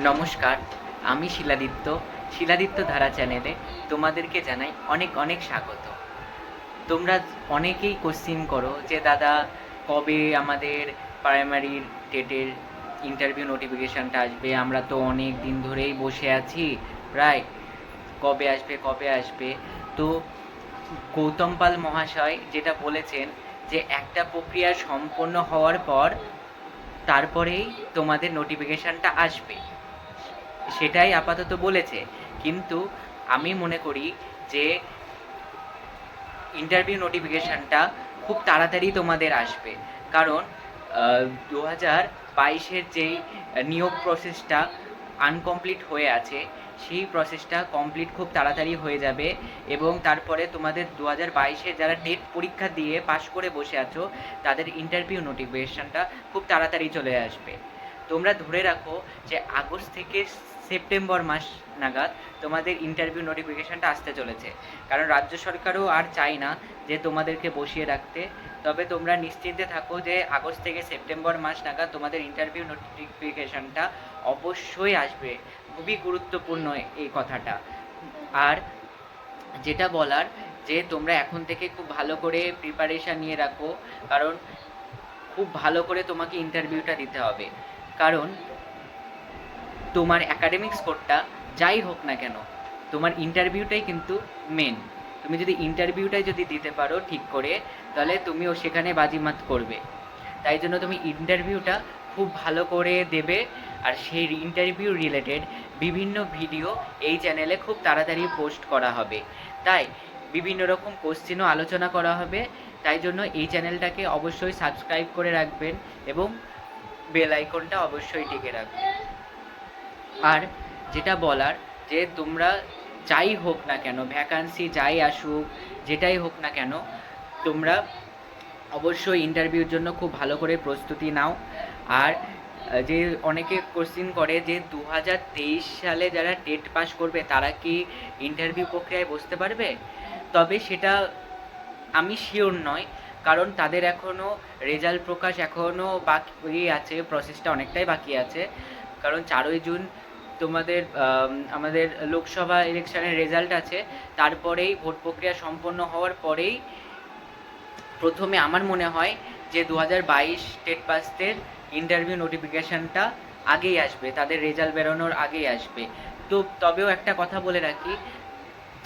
নমস্কার, আমি শিলাদিত্য ধারা চ্যানেলে তোমাদেরকে জানাই অনেক অনেক স্বাগত। তোমরা অনেকেই কোশ্চিন করো যে দাদা কবে আমাদের প্রাইমারির টেটের ইন্টারভিউ নোটিফিকেশানটা আসবে? আমরা তো অনেক দিন ধরেই বসে আছি, প্রায় কবে আসবে। তো গৌতম পাল মহাশয় যেটা বলেছেন যে একটা প্রক্রিয়া সম্পন্ন হওয়ার পর তারপরেই তোমাদের নোটিফিকেশানটা আসবে, সেটাই আপাতত বলেছে। কিন্তু আমি মনে করি যে ইন্টারভিউ নোটিফিকেশানটা খুব তাড়াতাড়ি তোমাদের আসবে, কারণ 2022-এর যেই নিয়োগ প্রসেসটা আনকমপ্লিট হয়ে আছে, সেই প্রসেসটা কমপ্লিট খুব তাড়াতাড়ি হয়ে যাবে। এবং তারপরে তোমাদের 2022-এর যারা টেট পরীক্ষা দিয়ে পাশ করে বসে আছো, তাদের ইন্টারভিউ নোটিফিকেশানটা খুব তাড়াতাড়ি চলে আসবে। তোমরা ধরে রাখো যে আগস্ট থেকে সেপ্টেম্বর মাস নাগাদ তোমাদের ইন্টারভিউ নোটিফিকেশানটা আসতে চলেছে, কারণ রাজ্য সরকারও আর চায় না যে তোমাদেরকে বসিয়ে রাখতে। তবে তোমরা নিশ্চিন্তে থাকো যে আগস্ট থেকে সেপ্টেম্বর মাস নাগাদ তোমাদের ইন্টারভিউ নোটিফিকেশানটা অবশ্যই আসবে। খুবই গুরুত্বপূর্ণ এই কথাটা। আর যেটা বলার, যে তোমরা এখন থেকে খুব ভালো করে প্রিপারেশান নিয়ে রাখো, কারণ খুব ভালো করে তোমাকে ইন্টারভিউটা দিতে হবে। কারণ তোমার অ্যাকাডেমিক স্কোরটা যাই হোক না কেন, তোমার ইন্টারভিউটাই কিন্তু মেন। তুমি যদি ইন্টারভিউটাই যদি দিতে পারো ঠিক করে, তাহলে তুমিও সেখানে বাজিমাত করবে। তাই জন্য তুমি ইন্টারভিউটা খুব ভালো করে দেবে। আর সেই ইন্টারভিউ রিলেটেড বিভিন্ন ভিডিও এই চ্যানেলে খুব তাড়াতাড়ি পোস্ট করা হবে। তাই বিভিন্ন রকম কোশ্চেনও আলোচনা করা হবে। তাই জন্য এই চ্যানেলটাকে অবশ্যই সাবস্ক্রাইব করে রাখবেন এবং বেল আইকনটা অবশ্যই টিকে রাখবেন। আর যেটা বলার, যে তোমরা যাই হোক না কেন, ভ্যাকান্সি যাই আসুক, যেটাই হোক না কেন, তোমরা অবশ্যই ইন্টারভিউর জন্য খুব ভালো করে প্রস্তুতি নাও। আর যে অনেকে কোশ্চিন করে যে 2023 সালে যারা টেট পাস করবে তারা কি ইন্টারভিউ প্রক্রিয়ায় বসতে পারবে? তবে সেটা আমি শিওর নয়, কারণ তাদের এখনও রেজাল্ট প্রকাশ এখনও বাকি আছে, প্রসেসটা অনেকটাই বাকি আছে। কারণ 4ই জুন তোমাদের আমাদের লোকসভা ইলেকশনের রেজাল্ট আছে, তারপরেই ভোট প্রক্রিয়া সম্পন্ন হওয়ার পরেই প্রথমে আমার মনে হয় যে 2022 টেট পাসদের ইন্টারভিউ নোটিফিকেশানটা আগেই আসবে, তাদের রেজাল্ট বেরোনোর আগেই আসবে। তো তবেও একটা কথা বলে রাখি,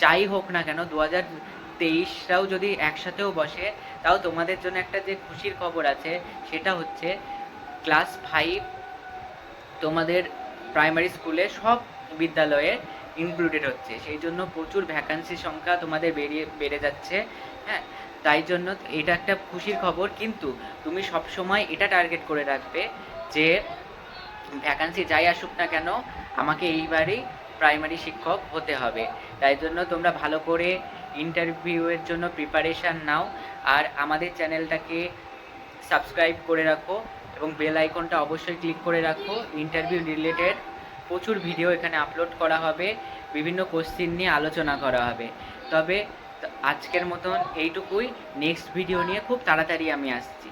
যাই হোক না কেন 2023রাও যদি একসাথেও বসে, তাও তোমাদের জন্য একটা যে খুশির খবর আছে, সেটা হচ্ছে ক্লাস 5 তোমাদের প্রাইমারি স্কুলে সব বিদ্যালয়ে ইনক্লুডেড হচ্ছে। সেই জন্য প্রচুর ভ্যাকান্সির সংখ্যা তোমাদের বেড়ে যাচ্ছে। হ্যাঁ, তাই জন্য এটা একটা খুশির খবর। কিন্তু তুমি সবসময় এটা টার্গেট করে রাখবে যে ভ্যাকান্সি যাই আসুক না কেন, আমাকে এইবারেই প্রাইমারি শিক্ষক হতে হবে। তাই জন্য তোমরা ভালো করে ইন্টারভিউয়ের জন্য প্রিপারেশান নাও। আর আমাদের চ্যানেলটাকে সাবস্ক্রাইব করে রাখো এবং বেল আইকনটা অবশ্যই ক্লিক করে রাখো। ইন্টারভিউ রিলেটেড প্রচুর ভিডিও এখানে আপলোড করা হবে, বিভিন্ন কোশ্চিন নিয়ে আলোচনা করা হবে। তবে আজকের মতন এইটুকুই, নেক্সট ভিডিও নিয়ে খুব তাড়াতাড়ি আমি আসছি।